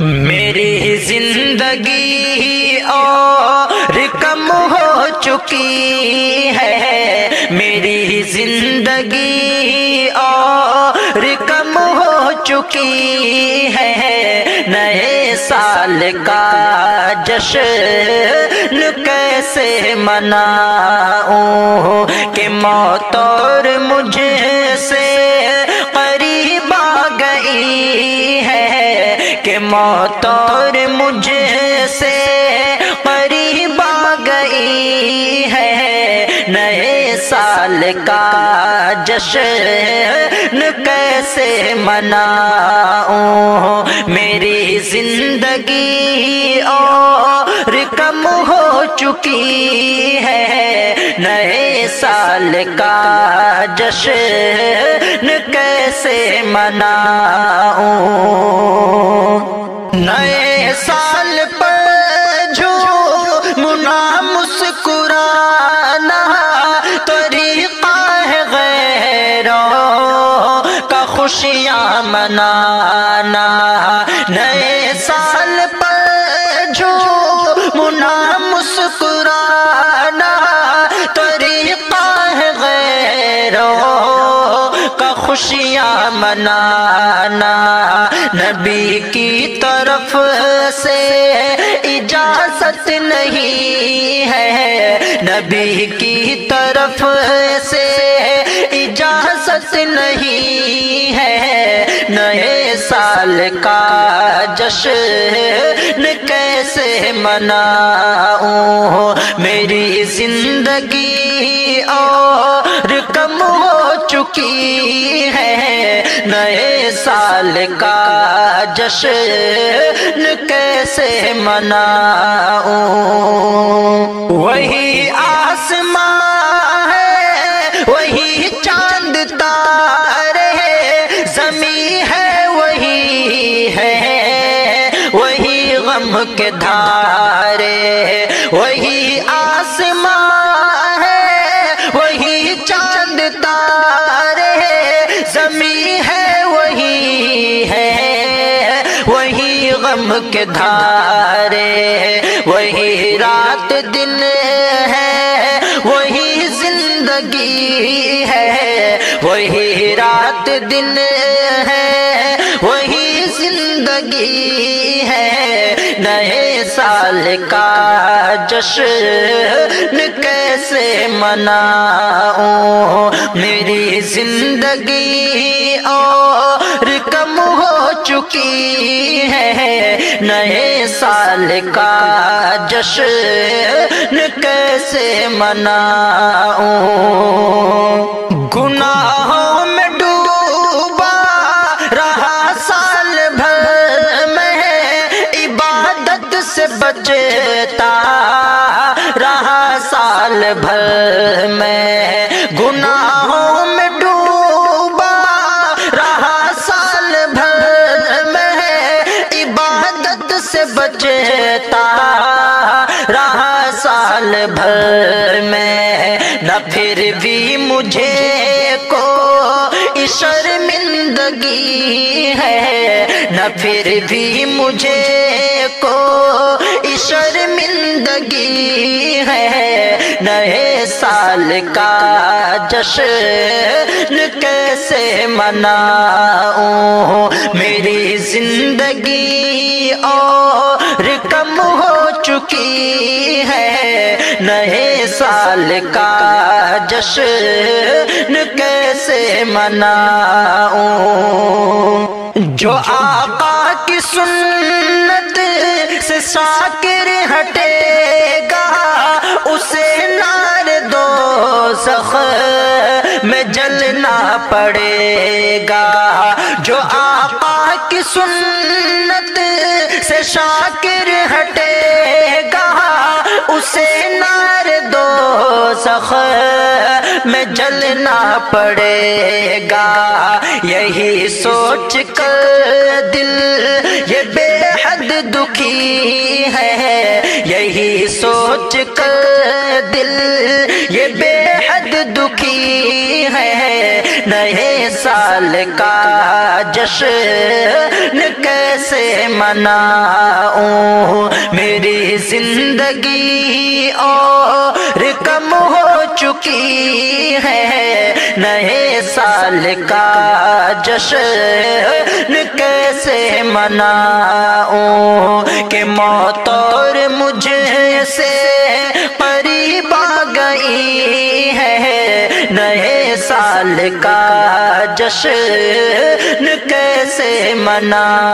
میری زندگی اور کم ہو چکی ہے، میری زندگی اور کم ہو چکی ہے، نئے سال کا جشن کیسے مناؤں کہ موت اور مجھ سے قریب آ گئی ہے، کہ موت اور مجھ سے قریب آ گئی ہے، نئے سال کا جشن کیسے مناؤں، میری زندگی اور کم ہو چکی ہے، نئے سال کا جشن کیسے مناؤں، نئے سال پر جھومنا مسکرانا طریقہ ہے غیروں کا خوشیاں منانا، نئے سال پر جھومنا مسکرانا طریقہ ہے غیروں کا خوشیاں منانا، نبی کی طرف سے اجازت نہیں ہے، نبی کی طرف سے اجازت نہیں ہے، نئے سال کا جشن کیسے مناؤں، میری زندگی اور کم ہو چکی ہے، نئے سال کا جشن کیسے مناؤں، وہی آسمان ہے وہی چاند تارے، زمین ہے وہی غم کے دھارے، وہی آسمان ہے وہی چاند تارے، زمین ہے وہی غم کے دھارے، وہی رات دن ہے وہی زندگی ہے، وہی رات دن ہے وہی زندگی ہے، نئے سال کا جشن کیسے مناؤں، میری زندگی اور کم ہو چکی ہے، نئے سال کا جشن کیسے مناؤں، گناہوں میں ڈوبا رہا سال بھر میں، عبادت سے بچتا رہا سال بھر میں، گناہوں میں ڈوبا رہا سال بھر میں، عبادت سے بچتا رہا سال بھر میں، نہ پھر بھی مجھے کو شرمندگی ہے، نہ پھر بھی مجھے کو شرمندگی ہے، نئے سال کا جشن کیسے مناؤں، میری زندگی اور کم ہو چکی ہے، نئے سال کا جشن کیسے مناؤں، جو آقا کی سنت سے ساکر ہٹے گا اسے نار دوزخ میں جلنا پڑے گا، جو آقا کی سنت سے شاکر ہٹے گا اسے نار دوزخ میں جلنا پڑے گا، یہی سوچ کر دل یہ بے حد دکھی ہے، یہی سوچ کر دل یہ بے حد دکھی ہے، نئے سال کا جشن کیسے مناؤں، میری زندگی اور کم ہو چکی ہے، نئے سال کا جشن کیسے مناؤں کہ موت اور مجھ سے قریب آ گئی ہے، نئے سال کا جشن کیسے مناؤں۔